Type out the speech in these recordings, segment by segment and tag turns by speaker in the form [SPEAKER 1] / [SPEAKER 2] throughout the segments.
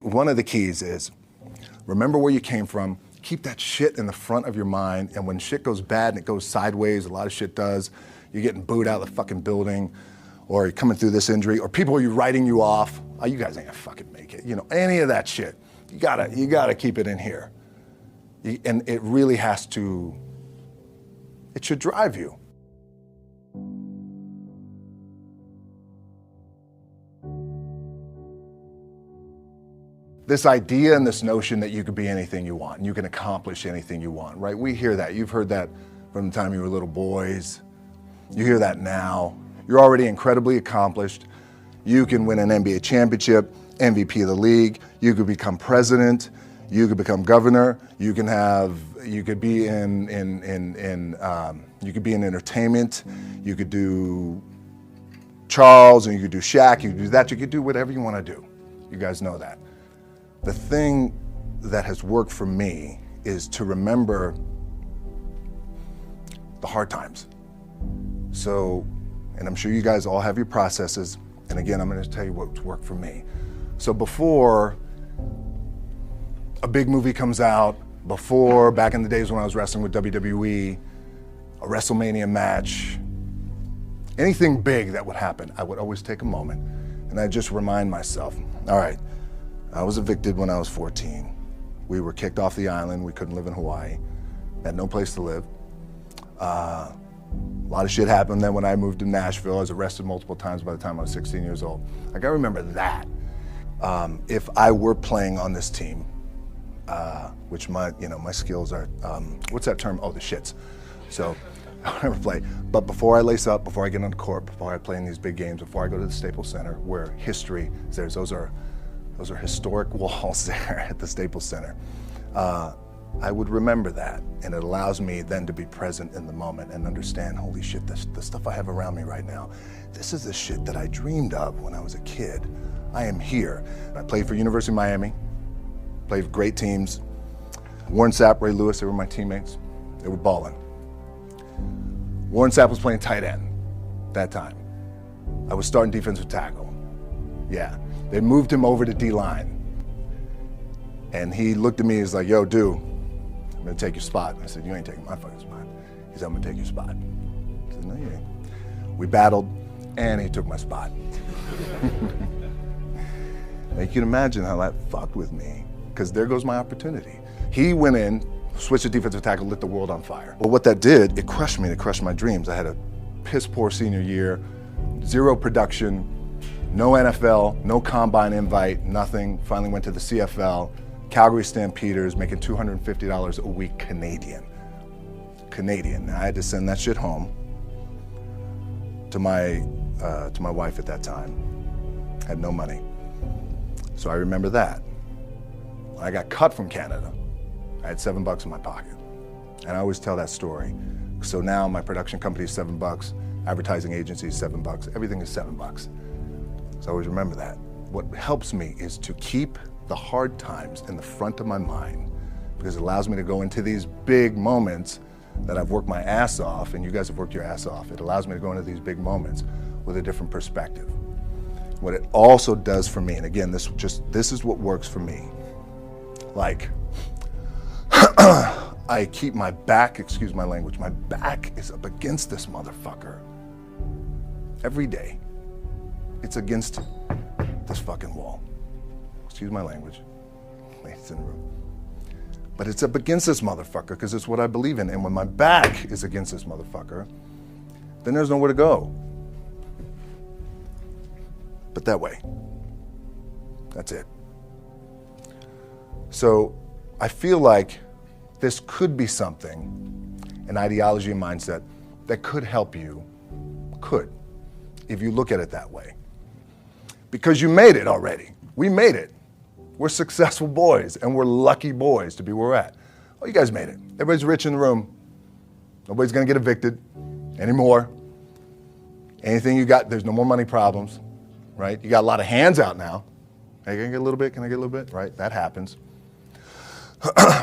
[SPEAKER 1] One of the keys is remember where you came from. Keep that shit in the front of your mind, and when shit goes bad and it goes sideways, a lot of shit does, you're getting booed out of the fucking building, or you're coming through this injury, or people are writing you off. Oh, you guys ain't gonna fucking make it. You know, any of that shit. You gotta keep it in here. And it really has to, it should drive you. This idea and this notion that you could be anything you want and you can accomplish anything you want, right? We hear that. You've heard that from the time you were little boys. You hear that now. You're already incredibly accomplished. You can win an NBA championship, MVP of the league. You could become president. You could become governor. You could be in entertainment. You could do Charles, and you could do Shaq. You could do that. You could do whatever you want to do. You guys know that. The thing that has worked for me is to remember the hard times. So, and I'm sure you guys all have your processes, and again, I'm gonna tell you what's worked for me. So before a big movie comes out, before, back in the days when I was wrestling with WWE, a WrestleMania match, anything big that would happen, I would always take a moment and I'd just remind myself, all right, I was evicted when I was 14. We were kicked off the island. We couldn't live in Hawaii. Had no place to live. A lot of shit happened then when I moved to Nashville. I was arrested multiple times by the time I was 16 years old. I gotta remember that. If I were playing on this team, which my skills are, what's that term? Oh, the shits. So I'll never play. But before I lace up, before I get on the court, before I play in these big games, before I go to the Staples Center, where history is there, those are historic walls there at the Staples Center. I would remember that, and it allows me then to be present in the moment and understand, holy shit, the stuff I have around me right now, this is the shit that I dreamed of when I was a kid. I am here. I played for University of Miami, played for great teams. Warren Sapp, Ray Lewis, they were my teammates. They were balling. Warren Sapp was playing tight end that time. I was starting defensive tackle. Yeah. They moved him over to D-line. And he looked at me, he's like, yo, dude, I'm gonna take your spot. I said, you ain't taking my fucking spot. He said, I'm gonna take your spot. I said, no, you ain't. We battled, and he took my spot. Now you can imagine how that fucked with me, because there goes my opportunity. He went in, switched to defensive tackle, lit the world on fire. But what that did, it crushed me, it crushed my dreams. I had a piss poor senior year, zero production, no NFL, no combine invite, nothing. Finally went to the CFL, Calgary Stampeders, making $250 a week Canadian. Now I had to send that shit home to my wife at that time. Had no money. So I remember that. When I got cut from Canada, I had $7 in my pocket. And I always tell that story. So now my production company is $7, advertising agency is $7, everything is $7. So I always remember that. What helps me is to keep the hard times in the front of my mind, because it allows me to go into these big moments that I've worked my ass off, and you guys have worked your ass off. It allows me to go into these big moments with a different perspective. What it also does for me, and again, this is what works for me. Like, I keep my back, excuse my language, my back is up against this motherfucker every day. It's against this fucking wall. Excuse my language, ladies in the room. But it's up against this motherfucker because it's what I believe in. And when my back is against this motherfucker, then there's nowhere to go. But that way. That's it. So I feel like this could be something, an ideology and mindset that could help you, if you look at it that way. Because you made it already. We made it. We're successful boys, and we're lucky boys to be where we're at. Oh, you guys made it. Everybody's rich in the room. Nobody's gonna get evicted anymore. Anything you got, there's no more money problems, right? You got a lot of hands out now. Hey, can I get a little bit? Can I get a little bit? Right, that happens.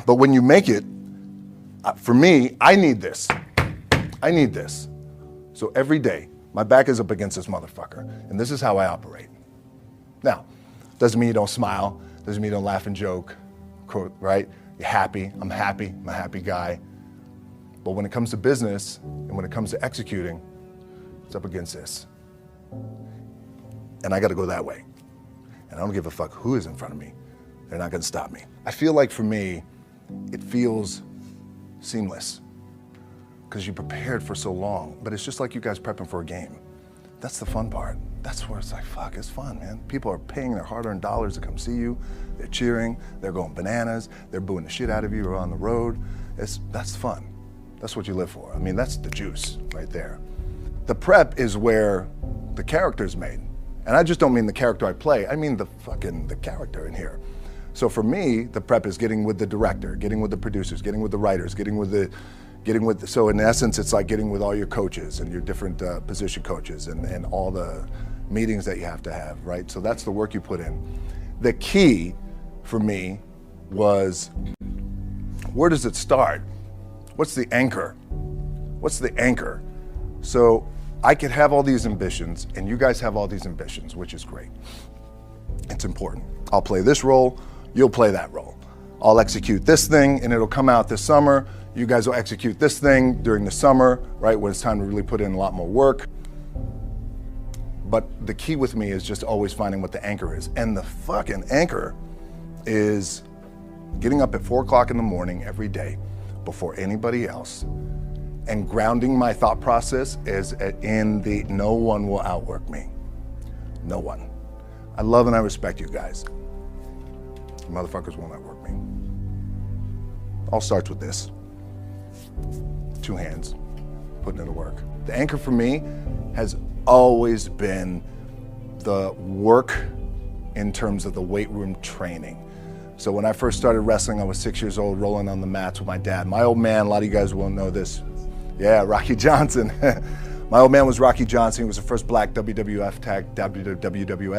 [SPEAKER 1] But when you make it, for me, I need this. I need this. So every day, my back is up against this motherfucker, and this is how I operate. Now, doesn't mean you don't smile, Doesn't mean you don't laugh and joke, right? You're happy, I'm a happy guy. But when it comes to business and when it comes to executing, it's up against this. And I gotta go that way. And I don't give a fuck who is in front of me. They're not gonna stop me. I feel like for me, it feels seamless because you prepared for so long, but it's just like you guys prepping for a game. That's the fun part. That's where it's like, fuck, it's fun, man. People are paying their hard-earned dollars to come see you. They're cheering, they're going bananas, they're booing the shit out of you or on the road. That's fun. That's what you live for. I mean, that's the juice right there. The prep is where the character's made. And I just don't mean the character I play, I mean the character in here. So for me, the prep is getting with the director, getting with the producers, getting with the writers, so in essence, it's like getting with all your coaches and your different position coaches and all the meetings that you have to have, right? So that's the work you put in. The key for me was, where does it start? What's the anchor? What's the anchor? So I could have all these ambitions and you guys have all these ambitions, which is great. It's important. I'll play this role, you'll play that role. I'll execute this thing and it'll come out this summer. You guys will execute this thing during the summer, right? When it's time to really put in a lot more work. But the key with me is just always finding what the anchor is. And the fucking anchor is getting up at 4 o'clock in the morning every day before anybody else and grounding my thought process is in the no one will outwork me. No one. I love and I respect you guys. You motherfuckers won't outwork me. All starts with this. 2 hands, putting in the work. The anchor for me has always been the work in terms of the weight room training. So when I first started wrestling, I was 6 years old, rolling on the mats with my dad. My old man, a lot of you guys won't know this. Yeah, Rocky Johnson. My old man was Rocky Johnson. He was the first black WWF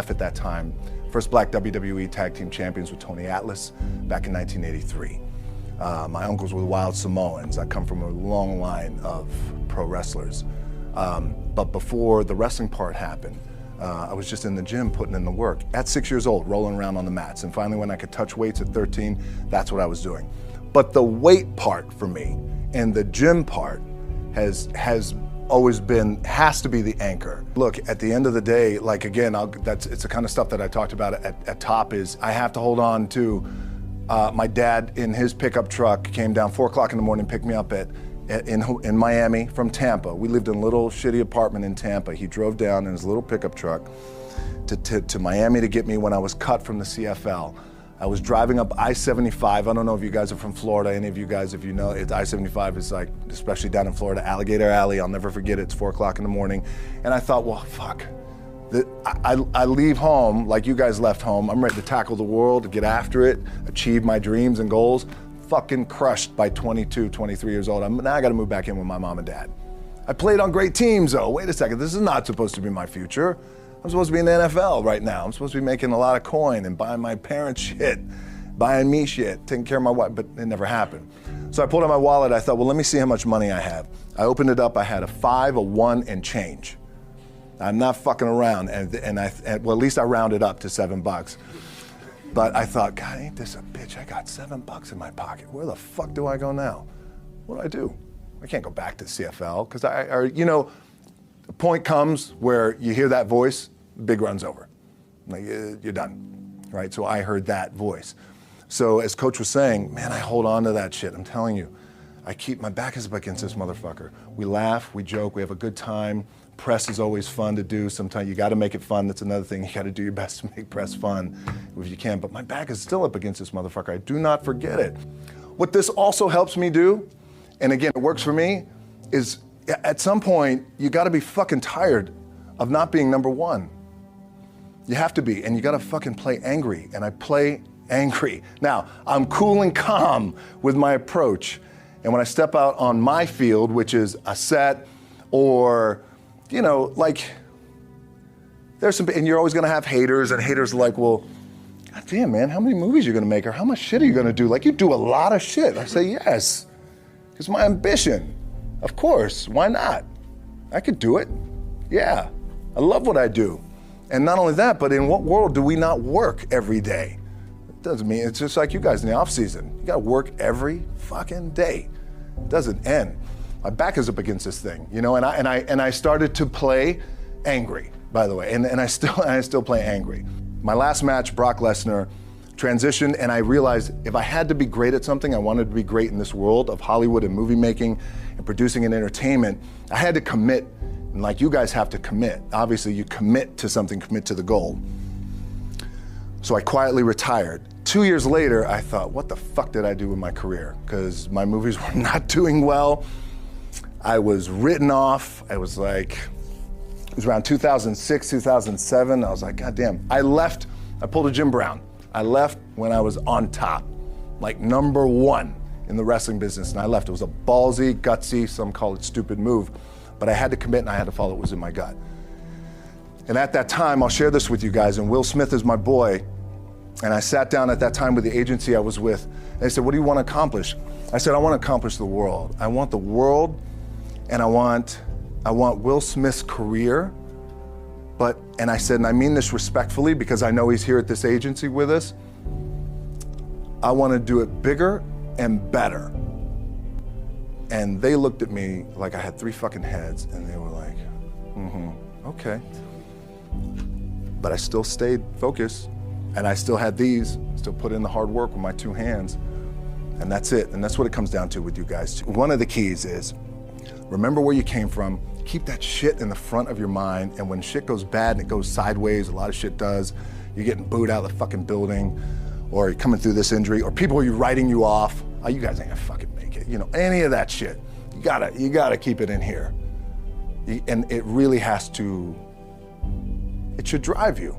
[SPEAKER 1] at that time. First black WWE tag team champions with Tony Atlas back in 1983. My uncles were wild Samoans. I come from a long line of pro wrestlers. But before the wrestling part happened, I was just in the gym putting in the work. At 6 years old, rolling around on the mats. And finally when I could touch weights at 13, that's what I was doing. But the weight part for me and the gym part has always been, has to be the anchor. Look, at the end of the day, like again, it's the kind of stuff that I talked about at top is I have to hold on to my dad in his pickup truck came down 4 o'clock in the morning, picked me up in Miami from Tampa. We lived in a little shitty apartment in Tampa. He drove down in his little pickup truck to Miami to get me when I was cut from the CFL. I was driving up I-75. I don't know if you guys are from Florida, any of you guys, if you know, I-75 is like, especially down in Florida, Alligator Alley. I'll never forget it. It's 4 o'clock in the morning. And I thought, well, fuck. I leave home like you guys left home. I'm ready to tackle the world, to get after it, achieve my dreams and goals. Fucking crushed by 22, 23 years old. Now I gotta move back in with my mom and dad. I played on great teams though. Wait a second, this is not supposed to be my future. I'm supposed to be in the NFL right now. I'm supposed to be making a lot of coin and buying my parents shit, buying me shit, taking care of my wife, but it never happened. So I pulled out my wallet, I thought, well, let me see how much money I have. I opened it up, I had a 5, a 1, and change. I'm not fucking around, well, at least I rounded up to $7. But I thought, God, ain't this a bitch? I got $7 in my pocket. Where the fuck do I go now? What do I do? I can't go back to CFL, because the point comes where you hear that voice, big run's over. Like, you're done, right? So I heard that voice. So as Coach was saying, man, I hold on to that shit. I'm telling you, my back is up against this motherfucker. We laugh, we joke, we have a good time. Press is always fun to do. Sometimes you gotta make it fun. That's another thing. You gotta do your best to make press fun if you can. But my back is still up against this motherfucker. I do not forget it. What this also helps me do, and again, it works for me, is at some point, you gotta be fucking tired of not being number one. You have to be, and you gotta fucking play angry, and I play angry. Now, I'm cool and calm with my approach, and when I step out on my field, which is a set, or, like, there's some, and you're always gonna have haters, and haters are like, well, God damn, man, how many movies are you gonna make, or how much shit are you gonna do? Like, you do a lot of shit. I say, yes, it's my ambition. Of course, why not? I could do it. Yeah, I love what I do. And not only that, but in what world do we not work every day? Doesn't mean, it's just like you guys in the off season. You gotta work every fucking day. It doesn't end. My back is up against this thing, you know, and I started to play angry, by the way, and I still play angry. My last match, Brock Lesnar, transitioned, and I realized if I had to be great at something, I wanted to be great in this world of Hollywood and movie making and producing and entertainment, I had to commit, and like you guys have to commit. Obviously, you commit to something, commit to the goal. So I quietly retired. 2 years later, I thought, what the fuck did I do with my career? Because my movies were not doing well. I was written off. I was like, it was around 2006, 2007. I was like, God damn. I left, I pulled a Jim Brown. I left when I was on top, like #1 in the wrestling business, and I left. It was a ballsy, gutsy, some call it stupid move, but I had to commit and I had to follow what was in my gut. And at that time, I'll share this with you guys, and Will Smith is my boy, and I sat down at that time with the agency I was with, and they said, what do you want to accomplish? I said, I want to accomplish the world. I want the world, and I want Will Smith's career, and I said, and I mean this respectfully because I know he's here at this agency with us, I want to do it bigger and better. And they looked at me like I had 3 fucking heads, and they were like, okay. But I still stayed focused, and I still had still put in the hard work with my 2 hands, and that's it. And that's what it comes down to with you guys. One of the keys is, remember where you came from, keep that shit in the front of your mind, and when shit goes bad and it goes sideways, a lot of shit does, you're getting booed out of the fucking building, or you're coming through this injury, or people are writing you off, oh, you guys ain't gonna fucking make it, you know, any of that shit. You gotta keep it in here. And it really has to, it should drive you.